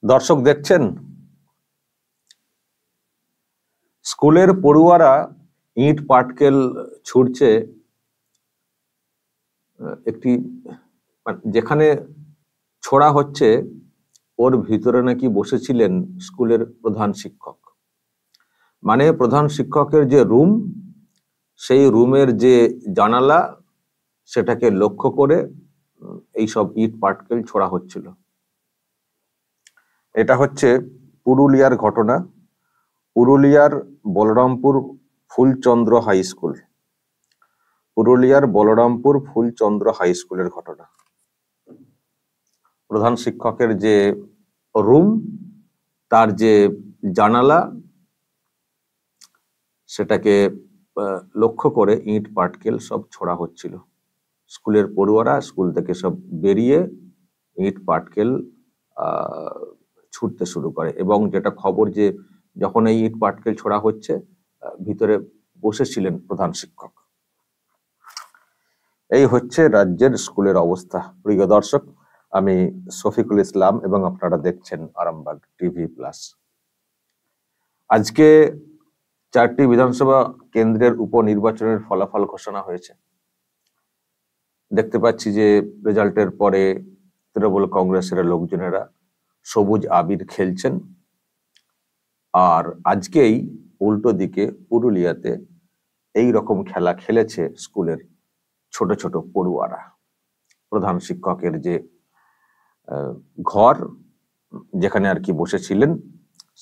দর্শক দেখছেন, স্কুলের পড়ুয়ারা ইট পাটকেল ছুড়ছে একটি, যেখানে ছোড়া হচ্ছে ওর ভিতরে নাকি বসেছিলেন স্কুলের প্রধান শিক্ষক। মানে প্রধান শিক্ষকের যে রুম, সেই রুমের যে জানালা, সেটাকে লক্ষ্য করে এইসব ইট পাটকেল ছোড়া হচ্ছিল। এটা হচ্ছে পুরুলিয়ার ঘটনা, পুরুলিয়ার বলরামপুর ফুলচন্দ্র হাই স্কুল, পুরুলিয়ার বলরামপুর ফুলচন্দ্র হাই স্কুলের ঘটনা। প্রধান শিক্ষকের যে রুম, তার যে জানালা, সেটাকে লক্ষ্য করে ইট পাটকেল সব ছোড়া হচ্ছিল। স্কুলের পড়ুয়ারা স্কুল থেকে সব বেরিয়ে ইট পাটকেল ছুটতে শুরু করে, এবং যেটা খবর যে যখন এই ইট পাটকেল ছোড়া হচ্ছে, ভিতরে বসেছিলেন প্রধান শিক্ষক। এই হচ্ছে রাজ্যের স্কুলের অবস্থা। প্রিয় দর্শক, আমি শফিকুল ইসলাম এবং আপনারা দেখছেন আরামবাগ টিভি প্লাস। আজকে 4টি বিধানসভা কেন্দ্রের উপনির্বাচনের ফলাফল ঘোষণা হয়েছে। দেখতে পাচ্ছি যে রেজাল্টের পরে তৃণমূল কংগ্রেসের লোকজনেরা সবুজ আবির খেলছেন, আর আজকেই উল্টো দিকে পুরুলিয়াতে এই রকম খেলা খেলেছে স্কুলের ছোট ছোট পড়ুয়ারা। প্রধান শিক্ষকের যে ঘর, যেখানে আর কি বসেছিলেন,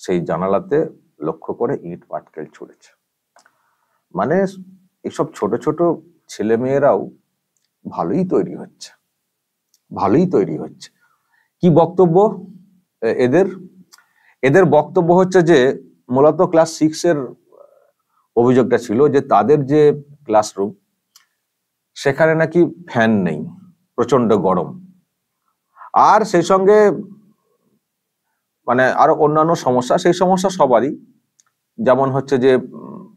সেই জানালাতে লক্ষ্য করে ইট পাটকেল ছুড়েছে। মানে এইসব ছোট ছোট ছেলে মেয়েরাও ভালোই তৈরি হচ্ছে, ভালোই তৈরি হচ্ছে। কি বক্তব্য এদের? এদের বক্তব্য হচ্ছে যে মূলত ক্লাস 6-এর অভিযোগটা ছিল যে তাদের যে ক্লাসরুম, সেখানে নাকি ফ্যান নেই, প্রচন্ড গরম, আর সেই সঙ্গে মানে আরো অন্যান্য সমস্যা। সেই সমস্যা সবারই, যেমন হচ্ছে যে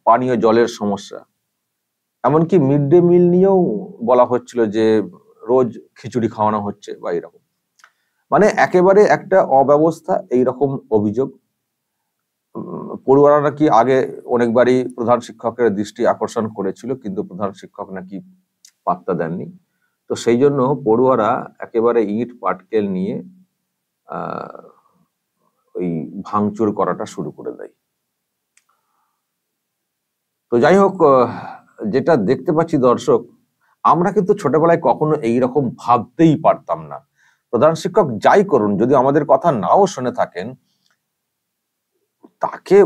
পানীয় জলের সমস্যা, এমনকি মিড ডে মিল নিয়েও বলা হচ্ছিল যে রোজ খিচুড়ি খাওয়ানো হচ্ছে বা এরকম। মানে একেবারে একটা অব্যবস্থা, এইরকম অভিযোগ। পড়ুয়ারা নাকি আগে অনেকবারই প্রধান শিক্ষকের দৃষ্টি আকর্ষণ করেছিল, কিন্তু প্রধান শিক্ষক নাকি পাত্তা দেননি। তো সেই জন্য পড়ুয়ারা একেবারে ইট পাটকেল নিয়ে ওই ভাঙচুর করাটা শুরু করে দেয়। তো যাই হোক, যেটা দেখতে পাচ্ছি দর্শক, আমরা কিন্তু ছোটবেলায় কখনো এইরকম ভাবতেই পারতাম না। প্রধান শিক্ষক যাই করুন, যদি আমাদের কথা নাও শুনে থাকেন, তাকে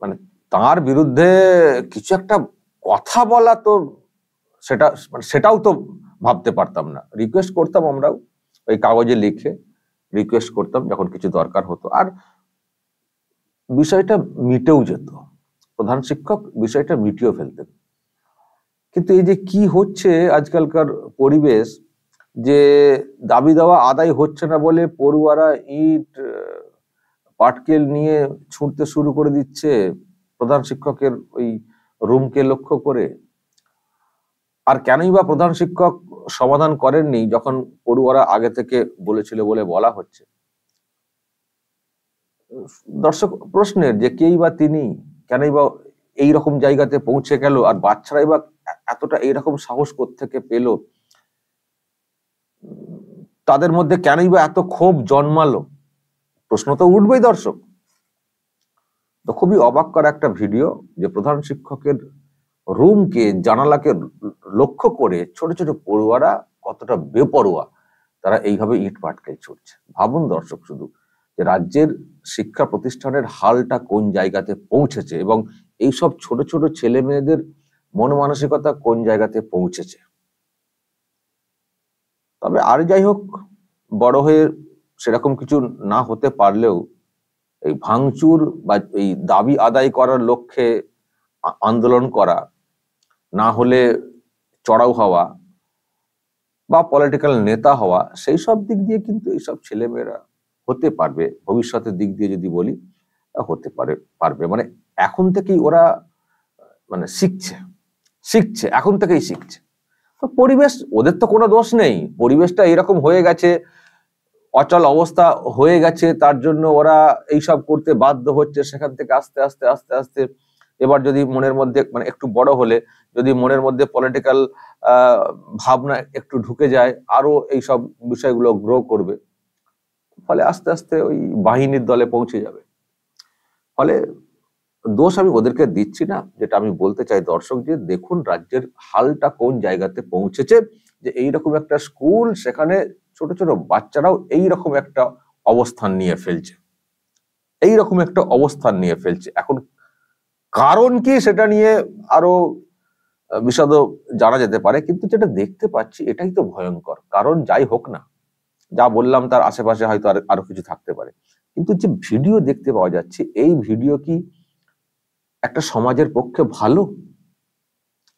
মানে তার বিরুদ্ধে কিছু একটা কথা বলা, তো সেটাও তো ভাবতে পারতাম না। রিকোয়েস্ট করতাম আমরাও, ওই কাগজে লিখে রিকোয়েস্ট করতাম যখন কিছু দরকার হতো, আর বিষয়টা মিটেও যেত। প্রধান শিক্ষক বিষয়টা মিটিয়ে ফেলতেন। কিন্তু এই যে কি হচ্ছে আজকালকার পরিবেশ, যে দাবি দেওয়া আদায় হচ্ছে না বলে পড়ুয়ারা ইট পাটকেল নিয়ে ছুঁড়তে শুরু করে দিচ্ছে প্রধান শিক্ষকের ওই রুমকে লক্ষ্য করে। আর কেনই বা প্রধান শিক্ষক সমাধান করেননি, যখন পড়ুয়ারা আগে থেকে বলেছিল বলে বলা হচ্ছে। দর্শক প্রশ্নের যে কেই বা তিনি, কেনই বা এইরকম জায়গাতে পৌঁছে গেল, আর বাচ্চারাই বা এতটা এইরকম সাহস কোত্থেকে পেল, তাদের মধ্যে কেনই বা এত ক্ষোভ জন্মালো, প্রশ্ন তো উঠবেই দর্শক। তো খুবই অবাক করা একটা ভিডিও, যে প্রধান শিক্ষকের রুমকে, জানালাকে লক্ষ্য করে ছোট ছোট পড়ুয়ারা কতটা বেপরোয়া, তারা এইভাবে ইট পাটকেল ছুটছে। ভাবুন দর্শক শুধু, যে রাজ্যের শিক্ষা প্রতিষ্ঠানের হালটা কোন জায়গাতে পৌঁছেছে, এবং এইসব ছোট ছোট ছেলে মেয়েদের মন মানসিকতা কোন জায়গাতে পৌঁছেছে। তবে আর যাই হোক, বড় হয়ে সেরকম কিছু না হতে পারলেও এই ভাঙচুর বা এই দাবি আদায় করার লক্ষ্যে আন্দোলন করা, না হলে চড়াও হওয়া বা পলিটিক্যাল নেতা হওয়া, সেই সব দিক দিয়ে কিন্তু এইসব ছেলেমেয়েরা হতে পারবে। ভবিষ্যতের দিক দিয়ে যদি বলি, হতে পারবে। মানে এখন থেকেই ওরা মানে শিখছে শিখছে এখন থেকেই শিখছে। তো পরিবেশ, ওদের তো কোনো দোষ নেই, পরিবেশটা এরকম হয়ে গেছে, অচল অবস্থা হয়ে গেছে, তার জন্য ওরা এইসব করতে বাধ্য হচ্ছে। সেখান থেকে আস্তে আস্তে আস্তে আস্তে এবার যদি মনের মধ্যে মানে একটু বড় হলে যদি মনের মধ্যে পলিটিক্যাল ভাবনা একটু ঢুকে যায়, আরো এইসব বিষয়গুলো গ্রো করবে, ফলে আস্তে আস্তে ওই বাহিনীর দলে পৌঁছে যাবে। ফলে দোষ আমি ওদেরকে দিচ্ছি না, যেটা আমি বলতে চাই দর্শক, যে দেখুন রাজ্যের হালটা কোন জায়গাতে পৌঁছেছে, যে এইরকম একটা স্কুল, সেখানে ছোট ছোট বাচ্চারাও এইরকম একটা অবস্থান নিয়ে ফেলছে, এইরকম একটা অবস্থান নিয়ে ফেলছে। এখন কারণ কি সেটা নিয়ে আরো বিশদ জানা যেতে পারে, কিন্তু যেটা দেখতে পাচ্ছি এটাই তো ভয়ঙ্কর। কারণ যাই হোক না, যা বললাম তার আশেপাশে হয়তো আরো কিছু থাকতে পারে, কিন্তু যে ভিডিও দেখতে পাওয়া যাচ্ছে, এই ভিডিও কি একটা সমাজের পক্ষে ভালো?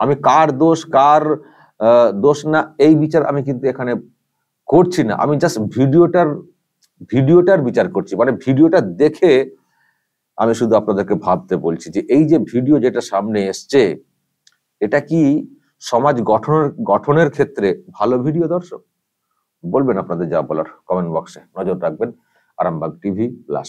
আমি কার দোষ কার দোষ না এই বিচার আমি কিন্তু এখানে করছি না, আমি জাস্ট ভিডিওটার বিচার করছি। মানে ভিডিওটা দেখে আমি শুধু আপনাদেরকে ভাবতে বলছি যে এই যে ভিডিও যেটা সামনে এসছে, এটা কি সমাজ গঠনের ক্ষেত্রে ভালো ভিডিও? দর্শক বলবেন আপনাদের যা বলার কমেন্ট বক্সে, নজর রাখবেন আরামবাগ টিভি প্লাস।